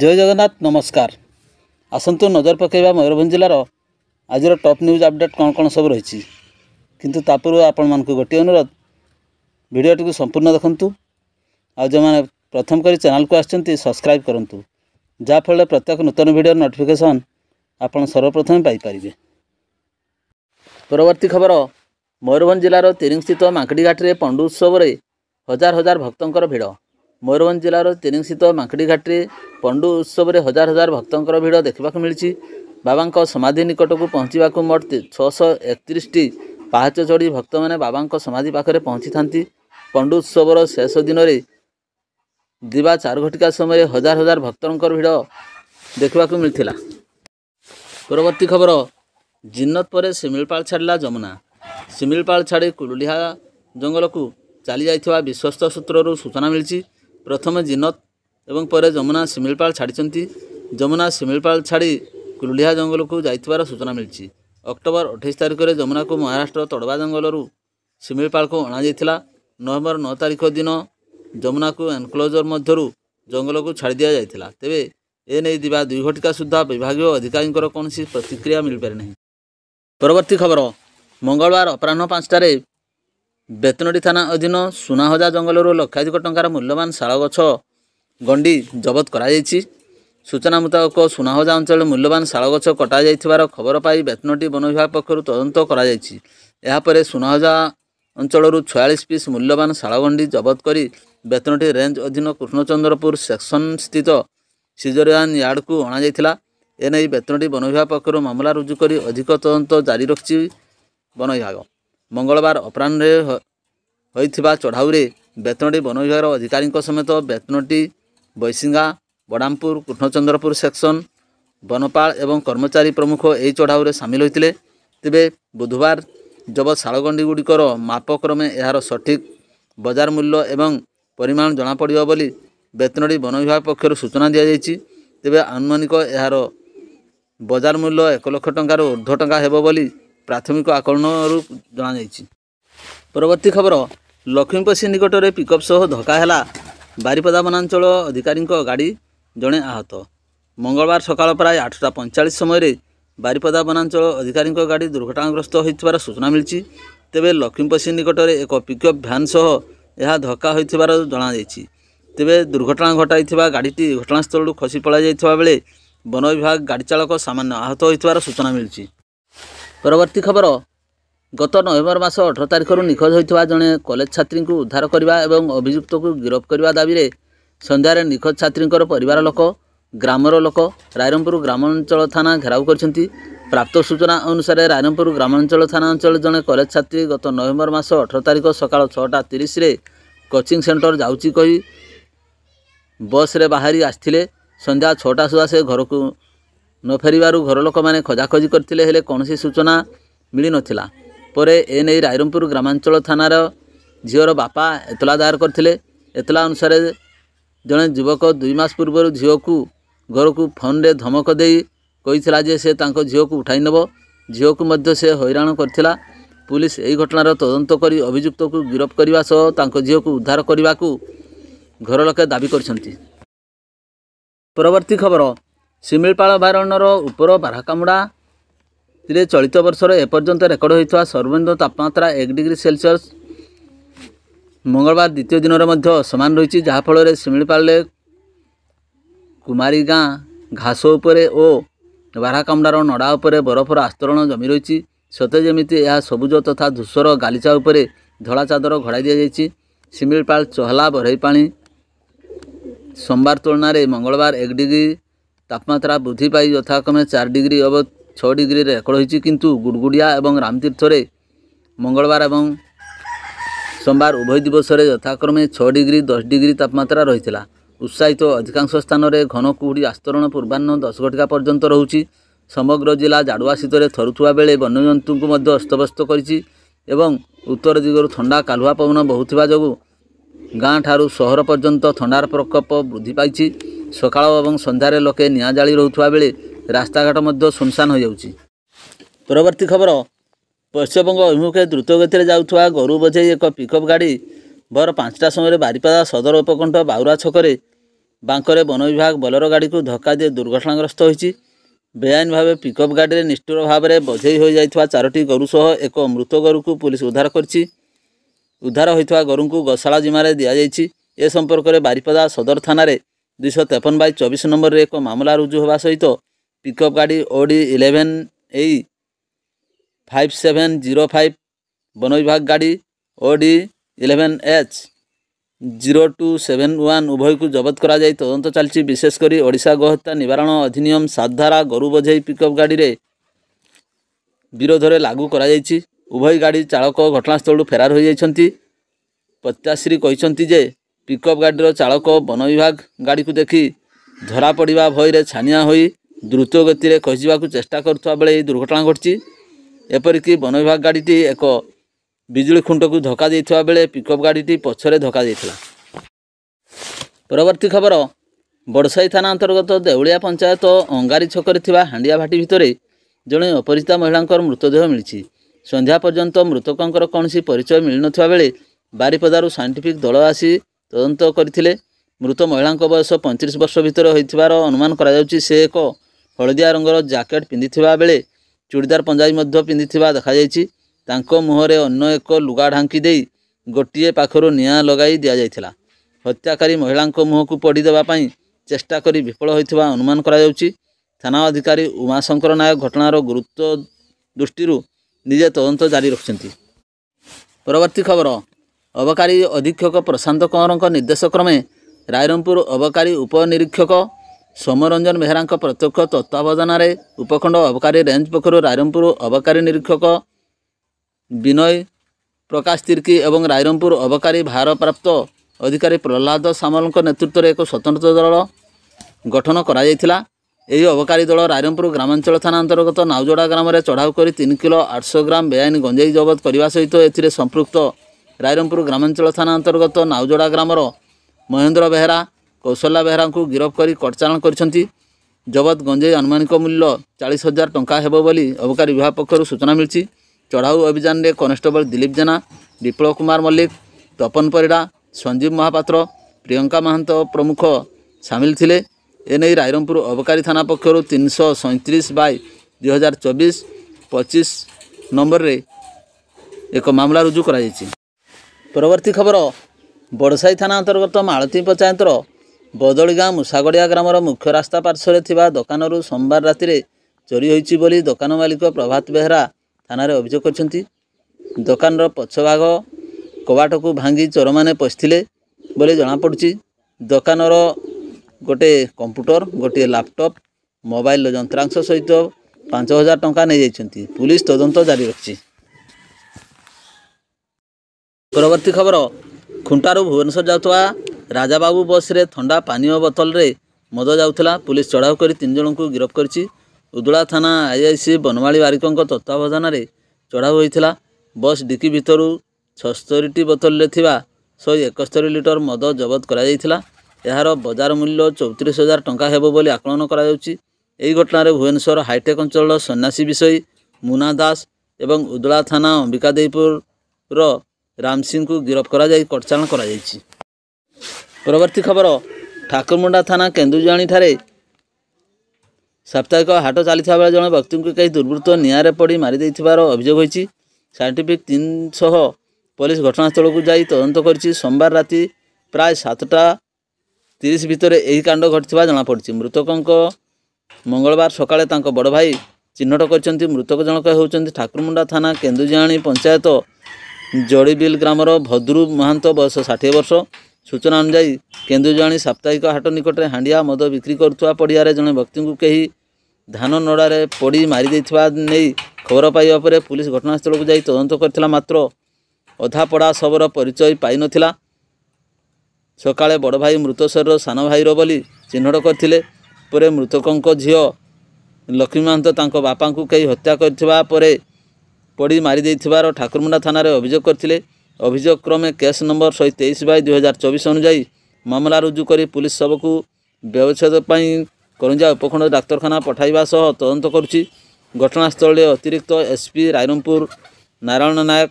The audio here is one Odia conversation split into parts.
जय जगन्नाथ नमस्कार। आसतु नजर पकेबा मयूरभंज जिलार आज टॉप न्यूज अपडेट कौन कौन सब रही किंतु तापूर्व आपण मानक गोटे अनुरोध वीडियोटी को संपूर्ण देखंतु आ जो मैंने प्रथम करी चैनल को आछंती सब्सक्राइब करंतु जाफल प्रत्येक नूतन वीडियो नोटिफिकेशन आपण सर्वप्रथम पाई परिबे। परवर्ती खबर मयूरभंज जिलार तिरिंग स्थित मांकड़ी घाटी रे पंडु उत्सव रे हजार हजार भक्तंकर भिड़। मयूरभंज जिलार तिरिंग स्थित मांकड़ी घाटी रे पंडु उत्सव रे हजार हजार भक्तंकर भिड़ देखा मिली। बाबा समाधि निकट को पहुँचवाक मोट 631 पाहाच चढ़ी भक्त मैंने बाबा समाधि पाखे पहुँची था। पंडु उत्सवर शेष दिन में दिवा 4 घटिका समय हजार हजार भक्तंकर भिड़ देखा मिलता। परवर्ती खबर जिन्नत पर शिमिलपाल छाड़ा जमुना। शिमिलपाल छाड़ी कुलुलिहा जंगल को चली जाइथिबा विश्वस्त सूत्रରୁ सूचना मिली। प्रथम जिन्नत एवं पर जमुना शिमिलपाल छाड़ी। जमुना शिमिलपाल छाड़ी कुलुलिहा जंगल को जाइथिबार सूचना मिली। अक्टोबर 28 तारिख में जमुना को महाराष्ट्र तड़वा जंगलरू शिमिलपाल को अणा जाइथिला। नवेम्बर 9 तारिख दिन जमुना को एनक्लोजर मध्यरू जंगल को छाड़ी दिया जाइथिला। तेबे एने दिवा 2 घटिका सुधा विभाग अधिकारी कौन प्रतिक्रिया मिल पारि नहीं। परवर्ती खबर मंगलवार अपराह्न 5टारे बेतनटी थाना अधीन सुनाहजा जंगलरू लक्षाधिक टंकार मूल्यवान शाल गछ गंडी जबत कराଯାଇଛି। सूचना मुताबक सुनाहजा अंचल मूल्यवान शाल गछ कटा जाइथिबार खबर पाई बेतनटी वन विभाग पक्षरु तदंत कराଯାଇଛି। एहापरे सुनाहजा अंचलरू 46 पीस मूल्यवान शाल गंडी जबत करी बेतनटी रेंज अधीन कृष्णचंद्रपुर सेक्शन स्थित सिजरियान यार्ड को अणा जाइथिला। एने बेतनटी वन विभाग पक्षरु मामला रुजु करी अधिक तदंत जारी रखिछि वन विभाग। मंगलवार अपराह्न होइथिबा चढ़ाऊ बेतनटी वन विभाग अधिकारी समेत बेतनटी बैसिंगा बड़ामपुर कृष्णचंद्रपुर सेक्शन वनपाल एवं कर्मचारी प्रमुख यही चढ़ाऊ सामिल होते। तेबे बुधवार जबत शालगंडी गुड़िकर मापक्रमे यार सठिक बजार मूल्य एवं परिमाण जनापड़ बोली बेतनटी वन विभाग पक्षर सूचना दी जाइए। तेबे आनुमानिक यार बजार मूल्य 1 लाख टंकार ऊर्ध्व टंका हेबो बोली प्राथमिक आकलन जना जाइए। परवर्ती खबर लक्ष्मीपसी निकट में पिकअप सह धक्का है बारिपदा वनांचल अधिकारी गाड़ी जड़े आहत। मंगलवार सकाळ प्राय 8:45 समय बारिपदा वनांचल अधिकारी गाड़ी दुर्घटनाग्रस्त होइथिबार सूचना मिली। तेबे लक्ष्मीपसी निकट में एक पिकअप भ्यान सह यह धक्का होइथिबार जना जाइए। तेबे दुर्घटना घटाइथिबा गाड़ीटी घटनास्थल खसी पड़ा जाइथिबा बेले वन विभाग गाड़ी चालक सामान्य आहत होइथिबार सूचना मिली। परवर्ती खबर गत नवेम्बर मास 18 तारिख निखोज होइथिबा जड़े कॉलेज छात्री को उद्धार करने और अभियुक्त को गिरफ्त करने दाबी में संध्यारे निखोज छात्री परिवार लोक ग्रामर लोक रायरंगपुर ग्रामांचल थाना घेराव करछंती। प्राप्त सूचना अनुसार रायरंगपुर ग्रामांचल थाना अंचल जड़े कॉलेज छात्री गत नवेम्बर मास 18 तारिख सकाळ 6:30 कोचिंग सेंटर जाउची कही बस रे बाहरी आसथिले। संध्या 6टा सुधा से घर को न फेरिबारु घर लोक माने खोजाखोजी करथिले हेले कोनसी सूचना मिली नथिला। परे एने रायरंगपुर ग्रामांचल थानार झीवर बापा एतला दायर करथिले। एतला अनुसार जड़े युवक 2 मास पूर्व झील को घर को फोन रे धमक दे कही जे से तांको झील को उठाई नब। झील को मध्य से हैरान करथिला। पुलिस यही घटनार तदंत करी अभियुक्त को गिरफ्त करने सह तांको झील को उद्धार करने को घर लोके दाबी करछंती। परवर्ती खबर शिमिलपाल अभयारण्यर उपर बाराकामुड़ा चलित वर्षर एपर्यंत रेकर्ड होता सर्वाधिक तापमात्रा 1 डिग्री सेल्सियस मंगलवार द्वितीय दिन में समान रही। जहाँफल शिमिलपाल कुमारी गाँ घास उपरे और बाराकामुड़ार नड़ा उपरे बरफर आस्तरण जमी रही। सते जमिति यह सबुज तथा धूसर गालीचा उपरे धड़ा चादर घड़ाई दि जाइए। शिमिलपाल चहला बरईपाणी सोमवार तुलन में मंगलवार 1 डिग्री तापमात्रा वृद्धि पाई यथाक्रमे 4 डिग्री और 6 डिग्री रेकर्ड होती। किंतु गुड़गुड़िया और रामतीर्थ में मंगलवार और सोमवार उभय दिवस में यथाक्रमे 6 डिग्री 10 डिग्री तापमात्रा रही। उत्साहित अधिकांश स्थान में घन कुहुड़ी आस्तरण पूर्वाह्न 10 घटिका पर्यंत रहुछि। समग्र जिला जाड़ुआ शीतर थरुथुवा बेले वन्यजंतु को मध्य अस्तव्यस्त करिछि एवं उत्तर दिगरु ठंडा कालुआ पवन बहुथिबा जोगु गाँ ठारू सहर पर्यंत ठंडार प्रकोप वृद्धि पाइछि। सकाळ और संध्यारे लोके निआं जाली रहुथुवा बेले रास्ताघाट मध्य सुनसान हो जाउछि। परवर्ती खबर पश्चिमबंग अभिमुखे द्रुत गति जाउथुवा गरु बोझेई एक पिकअप गाड़ी भोर 5टा समय बारिपदा सदर उपकंठ बाउरा छकरे ବାଙ୍କରେ ବନ ବିଭାଗ ବୋଲେରୋ ଗାଡ଼ିକୁ ଧକ୍କା ଦେଇ ଦୁର୍ଘଟଣାଗ୍ରସ୍ତ ହୋଇଛି। ବେଆଇନ ଭାବେ ପିକଅପ୍ ଗାଡ଼ିରେ ନିଷ୍ଠୁର ଭାବରେ ବୋଝେଇ ହୋଇଯାଇଥିବା 4ଟି ଗୋରୁ ସହ ଏକ ମୃତ ଗୋରୁକୁ ପୁଲିସ ଉଦ୍ଧାର କରିଛି। ଉଦ୍ଧାର ହୋଇଥିବା ଗୋରୁଙ୍କୁ ଗୋଶାଳା ଜିମାରେ ଦିଆଯାଇଛି। ଏ ସମ୍ପର୍କରେ ବାରିପଦା ସଦର ଥାନାରେ 253/24 ନମ୍ବରରେ ଏକ ମାମଲା ରୁଜୁ ହେବା ସହିତ ପିକଅପ୍ ଗାଡ଼ି OD 11A 5705, ବନ ବିଭାଗ ଗାଡ଼ି OD 11H 0271 ଉଭୟକୁ ଜବତ କରାଯାଇ ତଦନ୍ତ ଚାଲିଛି। ବିଶେଷ କରି ଓଡ଼ିଶା ଗୋହତ୍ୟା ନିବାରଣ ଅଧିନିୟମ 7 ଧାରା ଗୋରୁ ବୋଝେଇ ପିକଅପ୍ ଗାଡ଼ିରେ ବିରୋଧରେ ଲାଗୁ କରାଯାଇଛି। ଉଭୟ ଗାଡ଼ି ଚାଳକ ଘଟଣାସ୍ଥଳରୁ ଫେରାର ହୋଇଯାଇଛନ୍ତି। ପ୍ରତ୍ୟାଶ୍ରୀ କହିଛନ୍ତି ଯେ ପିକଅପ୍ ଗାଡ଼ିର ଚାଳକ ବନ ବିଭାଗ ଗାଡ଼ିକୁ ଦେଖି ଧରାପଡ଼ିବା ଭୟରେ ଛାନିଆ ହୋଇ ଦ୍ରୁତ ଗତିରେ ଖସିଯିବାକୁ ଚେଷ୍ଟା କରୁଥିବା ବେଳେ ଏହି ଦୁର୍ଘଟଣା ଘଟିଛି। ଏପରିକି ବନ ବିଭାଗ ଗାଡ଼ିଟି ଏକ ବିଜୁଳି ଖୁଣ୍ଟକୁ ଧକ୍କା ଦେଇଥିବା ବେଳେ ପିକଅପ୍ ଗାଡ଼ିଟି ପଛରେ ଧକ୍କା ଦେଇଥିଲା। ପରବର୍ତ୍ତୀ ଖବର, ବଡ଼ସାହି ଥାନା ଅନ୍ତର୍ଗତ ଦେଉଳିଆ ପଞ୍ଚାୟତ ଅଙ୍ଗାରୀ ଛକରେ ଥିବା ହାଣ୍ଡିଆ ଭାଟି ଭିତରେ ଜଣେ ଅପରିଚିତା ମହିଳାଙ୍କର ମୃତଦେହ ମିଳିଛି। ସନ୍ଧ୍ୟା ପର୍ଯ୍ୟନ୍ତ ମୃତକଙ୍କର କୌଣସି ପରିଚୟ ମିଳିନଥିବା ବେଳେ ବାରିପଦାରୁ ସାଇଣ୍ଟିଫିକ୍ ଦଳ ଆସି ତଦନ୍ତ କରିଥିଲେ। ମୃତ ମହିଳାଙ୍କ ବୟସ 35 ବର୍ଷ ଭିତରେ ହୋଇଥିବାର ଅନୁମାନ କରାଯାଉଛି। ସେ ଏକ ହଳଦିଆ ରଙ୍ଗର ଜ୍ୟାକେଟ୍ ପିନ୍ଧିଥିବା ବେଳେ ଚୁଡ଼ିଦାର ପଞ୍ଜାବୀ ମଧ୍ୟ ପିନ୍ଧିଥିବା ଦେଖାଯାଇଛି। ତାଙ୍କ ମୁହଁରେ ଅନ୍ୟ ଏକ ଲୁଗା ଢାଙ୍କି ଦେଇ ଗୋଟିଏ ପାଖରୁ ନିଆଁ ଲଗାଇ ଦିଆଯାଇଥିଲା। ହତ୍ୟାକାରୀ ମହିଳାଙ୍କ ମୁହଁକୁ ପୋଡ଼ି ଦେବା ପାଇଁ ଚେଷ୍ଟା କରି ବିଫଳ ହୋଇଥିବା ଅନୁମାନ କରାଯାଉଛି। ଥାନା ଅଧିକାରୀ ଉମାଶଙ୍କର ନାୟକ ଘଟଣାର ଗୁରୁତ୍ୱ ଦୃଷ୍ଟିରୁ ନିଜେ ତଦନ୍ତ ଜାରି ରଖିଛନ୍ତି। ପରବର୍ତ୍ତୀ ଖବର, ଅବକାରୀ ଅଧୀକ୍ଷକ ପ୍ରଶାନ୍ତ କଅଁରଙ୍କ ନିର୍ଦ୍ଦେଶ କ୍ରମେ ରାଇରଙ୍ଗପୁର ଅବକାରୀ ଉପନିରୀକ୍ଷକ ସୌମ୍ୟରଞ୍ଜନ ବେହେରାଙ୍କ ପ୍ରତ୍ୟକ୍ଷ ତତ୍ତ୍ୱାବଧାନରେ ଉପଖଣ୍ଡ ଅବକାରୀ ରେଞ୍ଜ ପକ୍ଷରୁ ରାଇରଙ୍ଗପୁର ଅବକାରୀ ନିରୀକ୍ଷକ ବିନୟ ପ୍ରକାଶ ତିର୍କୀ ଏବଂ ରାଇରଙ୍ଗପୁର ଅବକାରୀ ଭାରପ୍ରାପ୍ତ ଅଧିକାରୀ ପ୍ରହ୍ଲାଦ ସାମଲଙ୍କ ନେତୃତ୍ୱରେ ଏକ ସ୍ୱତନ୍ତ୍ର ଦଳ ଗଠନ କରାଯାଇଥିଲା। ଏହି ଅବକାରୀ ଦଳ ରାଇରଙ୍ଗପୁର ଗ୍ରାମାଞ୍ଚଳ ଥାନା ଅନ୍ତର୍ଗତ ନାଉଜଡ଼ା ଗ୍ରାମରେ ଚଢ଼ାଉ କରି 3 କିଲୋ 800 ଗ୍ରାମ ବେଆଇନ ଗଞ୍ଜେଇ ଜବତ କରିବା ସହିତ ଏଥିରେ ସମ୍ପୃକ୍ତ ରାଇରଙ୍ଗପୁର ଗ୍ରାମାଞ୍ଚଳ ଥାନା ଅନ୍ତର୍ଗତ ନାଉଜଡ଼ା ଗ୍ରାମର ମହେନ୍ଦ୍ର ବେହେରା, କୌଶଲ୍ୟା ବେହେରାଙ୍କୁ ଗିରଫ କରି କୋର୍ଟ ଚାଲାଣ କରିଛନ୍ତି। ଜବତ ଗଞ୍ଜେଇ ଆନୁମାନିକ ମୂଲ୍ୟ 40,000 ଟଙ୍କା ହେବ ବୋଲି ଅବକାରୀ ବିଭାଗ ପକ୍ଷରୁ ସୂଚନା ମିଳିଛି। ଚଢ଼ାଉ ଅଭିଯାନରେ କନେଷ୍ଟବଳ ଦିଲ୍ଲୀପ ଜେନା, ବିପ୍ଳବ କୁମାର ମଲ୍ଲିକ, ତପନ ପରିଡ଼ା, ସଞ୍ଜୀବ ମହାପାତ୍ର, ପ୍ରିୟଙ୍କା ମହାନ୍ତ ପ୍ରମୁଖ ସାମିଲ ଥିଲେ। ଏନେଇ ରାଇରଙ୍ଗପୁର ଅବକାରୀ ଥାନା ପକ୍ଷରୁ 337/2024 25 ନମ୍ବରରେ ଏକ ମାମଲା ରୁଜୁ କରାଯାଇଛି। ପରବର୍ତ୍ତୀ ଖବର, ବଡ଼ସାହି ଥାନା ଅନ୍ତର୍ଗତ ମାଳତୀ ପଞ୍ଚାୟତର ବଦଳି ଗାଁ ମୁସାଗଡ଼ିଆ ଗ୍ରାମର ମୁଖ୍ୟ ରାସ୍ତା ପାର୍ଶ୍ୱରେ ଥିବା ଦୋକାନରୁ ସୋମବାର ରାତିରେ ଚୋରି ହୋଇଛି ବୋଲି ଦୋକାନ ମାଲିକ ପ୍ରଭାତ ବେହେରା ଥାନାରେ ଅଭିଯୋଗ କରିଛନ୍ତି। ଦୋକାନର ପଛଭାଗ କବାଟକୁ ଭାଙ୍ଗି ଚୋରମାନେ ପଶିଥିଲେ ବୋଲି ଜଣାପଡ଼ୁଛି। ଦୋକାନର ଗୋଟିଏ କମ୍ପ୍ୟୁଟର, ଗୋଟିଏ ଲାପଟପ୍, ମୋବାଇଲର ଯନ୍ତ୍ରାଂଶ ସହିତ 5,000 ଟଙ୍କା ନେଇଯାଇଛନ୍ତି। ପୁଲିସ ତଦନ୍ତ ଜାରି ରଖିଛି। ପରବର୍ତ୍ତୀ ଖବର, ଖୁଣ୍ଟାରୁ ଭୁବନେଶ୍ୱର ଯାଉଥିବା ରାଜାବାବୁ ବସ୍ରେ ଥଣ୍ଡା ପାନୀୟ ବୋତଲରେ ମଦ ଯାଉଥିଲା। ପୁଲିସ ଚଢ଼ାଉ କରି 3 ଜଣଙ୍କୁ ଗିରଫ କରିଛି। ଉଦୁଳା ଥାନା IIC ବନମାଳୀ ବାରିକଙ୍କ ତତ୍ତ୍ୱାବଧାନରେ ଚଢ଼ାଉ ହୋଇଥିଲା। ବସ୍ ଡିକି ଭିତରୁ 76ଟି ବୋତଲରେ ଥିବା 171 ଲିଟର ମଦ ଜବତ କରାଯାଇଥିଲା। ଏହାର ବଜାର ମୂଲ୍ୟ 34,000 ଟଙ୍କା ହେବ ବୋଲି ଆକଳନ କରାଯାଉଛି। ଏହି ଘଟଣାରେ ଭୁବନେଶ୍ୱର ହାଇଟେକ୍ ଅଞ୍ଚଳର ସନ୍ନ୍ୟାସୀ ବିଷୟୀ ମୁନା ଦାସ ଏବଂ ଉଦୁଳା ଥାନା ଅମ୍ବିକାଦେଇପୁରର ରାମ ସିଂଙ୍କୁ ଗିରଫ କରାଯାଇ କୋର୍ଟ ଚାଲାଣ କରାଯାଇଛି। ପରବର୍ତ୍ତୀ ଖବର, ଠାକୁରମୁଣ୍ଡା ଥାନା କେନ୍ଦୁଜାଣିଠାରେ ସାପ୍ତାହିକ ହାଟ ଚାଲିଥିବା ବେଳେ ଜଣେ ବ୍ୟକ୍ତିଙ୍କୁ କେହି ଦୁର୍ବୃତ୍ତ ନିଆଁରେ ପୋଡ଼ି ମାରିଦେଇଥିବାର ଅଭିଯୋଗ ହୋଇଛି। ସାଇଣ୍ଟିଫିକ୍ 3 ସହ ପୋଲିସ ଘଟଣାସ୍ଥଳକୁ ଯାଇ ତଦନ୍ତ କରିଛି। ସୋମବାର ରାତି ପ୍ରାୟ 7:30 ଭିତରେ ଏହି କାଣ୍ଡ ଘଟିଥିବା ଜଣାପଡ଼ିଛି। ମୃତକଙ୍କ ମଙ୍ଗଳବାର ସକାଳେ ତାଙ୍କ ବଡ଼ ଭାଇ ଚିହ୍ନଟ କରିଛନ୍ତି। ମୃତକ ଜଣକ ହେଉଛନ୍ତି ଠାକୁରମୁଣ୍ଡା ଥାନା କେନ୍ଦୁଜାଣି ପଞ୍ଚାୟତ ଜଡ଼ିବିଲ ଗ୍ରାମର ଭଦ୍ରୁ ମହାନ୍ତ, ବୟସ 60 ବର୍ଷ। ସୂଚନା ଅନୁଯାୟୀ କେନ୍ଦୁଜାଣି ସାପ୍ତାହିକ ହାଟ ନିକଟରେ ହାଣ୍ଡିଆ ମଦ ବିକ୍ରି କରୁଥିବା ପଡ଼ିଆରେ ଜଣେ ବ୍ୟକ୍ତିଙ୍କୁ କେହି ଧାନ ନଡ଼ାରେ ପୋଡ଼ି ମାରିଦେଇଥିବା ନେଇ ଖବର ପାଇବା ପରେ ପୁଲିସ ଘଟଣାସ୍ଥଳକୁ ଯାଇ ତଦନ୍ତ କରିଥିଲା, ମାତ୍ର ଅଧାପୋଡ଼ା ଶବର ପରିଚୟ ପାଇନଥିଲା। ସକାଳେ ବଡ଼ ଭାଇ ମୃତ ଶରୀର ସାନ ଭାଇର ବୋଲି ଚିହ୍ନଟ କରିଥିଲେ। ପରେ ମୃତକଙ୍କ ଝିଅ ଲକ୍ଷ୍ମୀ ମହାନ୍ତ ତାଙ୍କ ବାପାଙ୍କୁ କେହି ହତ୍ୟା କରିଥିବା ପରେ ପୋଡ଼ି ମାରିଦେଇଥିବାର ଠାକୁରମୁଣ୍ଡା ଥାନାରେ ଅଭିଯୋଗ କରିଥିଲେ। ଅଭିଯୋଗ କ୍ରମେ କେସ୍ ନମ୍ବର 123/2024 ଅନୁଯାୟୀ ମାମଲା ରୁଜୁ କରି ପୁଲିସ ଶବକୁ ବ୍ୟବଚ୍ଛେଦ ପାଇଁ କରଞ୍ଜା ଉପଖଣ୍ଡ ଡାକ୍ତରଖାନା ପଠାଇବା ସହ ତଦନ୍ତ କରୁଛି। ଘଟଣାସ୍ଥଳରେ ଅତିରିକ୍ତ SP ରାଇରଙ୍ଗପୁର ନାରାୟଣ ନାୟକ,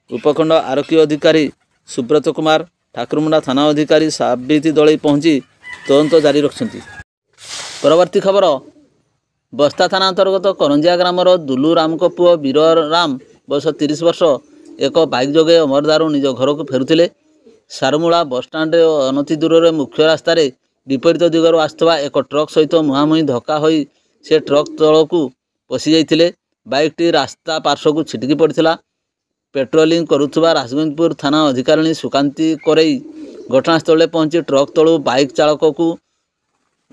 ଉପଖଣ୍ଡ ଆରକ୍ଷୀ ଅଧିକାରୀ ସୁବ୍ରତ କୁମାର, ଠାକୁରମୁଣ୍ଡା ଥାନା ଅଧିକାରୀ ସାବିତ୍ରୀ ଦଳେଇ ପହଞ୍ଚି ତଦନ୍ତ ଜାରି ରଖିଛନ୍ତି। ପରବର୍ତ୍ତୀ ଖବର, ବସ୍ତା ଥାନା ଅନ୍ତର୍ଗତ କରଞ୍ଜିଆ ଗ୍ରାମର ଦୁଲୁ ରାମଙ୍କ ପୁଅ ବୀର ରାମ ବୟସ 30 ବର୍ଷ ଏକ ବାଇକ୍ ଯୋଗେ ଅମରଦାରୁ ନିଜ ଘରକୁ ଫେରୁଥିଲେ। ସାରୁମୂଳା ବସ୍ଷ୍ଟାଣ୍ଡ ଅନତି ଦୂରରେ ମୁଖ୍ୟ ରାସ୍ତାରେ ବିପରୀତ ଦିଗରୁ ଆସୁଥିବା ଏକ ଟ୍ରକ୍ ସହିତ ମୁହାଁମୁହିଁ ଧକ୍କା ହୋଇ ସେ ଟ୍ରକ୍ ତଳକୁ ପଶିଯାଇଥିଲେ। ବାଇକ୍ଟି ରାସ୍ତା ପାର୍ଶ୍ୱକୁ ଛିଟିକି ପଡ଼ିଥିଲା। ପେଟ୍ରୋଲିଂ କରୁଥିବା ରାଜଗୋବିନ୍ଦପୁର ଥାନା ଅଧିକାରିଣୀ ସୁକାନ୍ତି କୋରେଇ ଘଟଣାସ୍ଥଳରେ ପହଞ୍ଚି ଟ୍ରକ୍ ତଳୁ ବାଇକ୍ ଚାଳକକୁ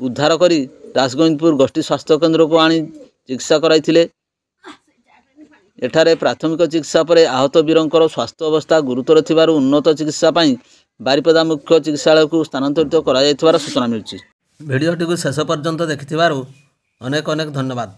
ଉଦ୍ଧାର କରି ରାଜଗୋବିନ୍ଦପୁର ଗୋଷ୍ଠୀ ସ୍ୱାସ୍ଥ୍ୟକେନ୍ଦ୍ରକୁ ଆଣି ଚିକିତ୍ସା କରାଇଥିଲେ। ଏଠାରେ ପ୍ରାଥମିକ ଚିକିତ୍ସା ପରେ ଆହତ ବୀରଙ୍କର ସ୍ୱାସ୍ଥ୍ୟ ଅବସ୍ଥା ଗୁରୁତର ଥିବାରୁ ଉନ୍ନତ ଚିକିତ୍ସା ପାଇଁ ବାରିପଦା ମୁଖ୍ୟ ଚିକିତ୍ସାଳୟକୁ ସ୍ଥାନାନ୍ତରିତ କରାଯାଇଥିବାର ସୂଚନା ମିଳିଛି। ଭିଡ଼ିଓଟିକୁ ଶେଷ ପର୍ଯ୍ୟନ୍ତ ଦେଖିଥିବାରୁ ଅନେକ ଧନ୍ୟବାଦ।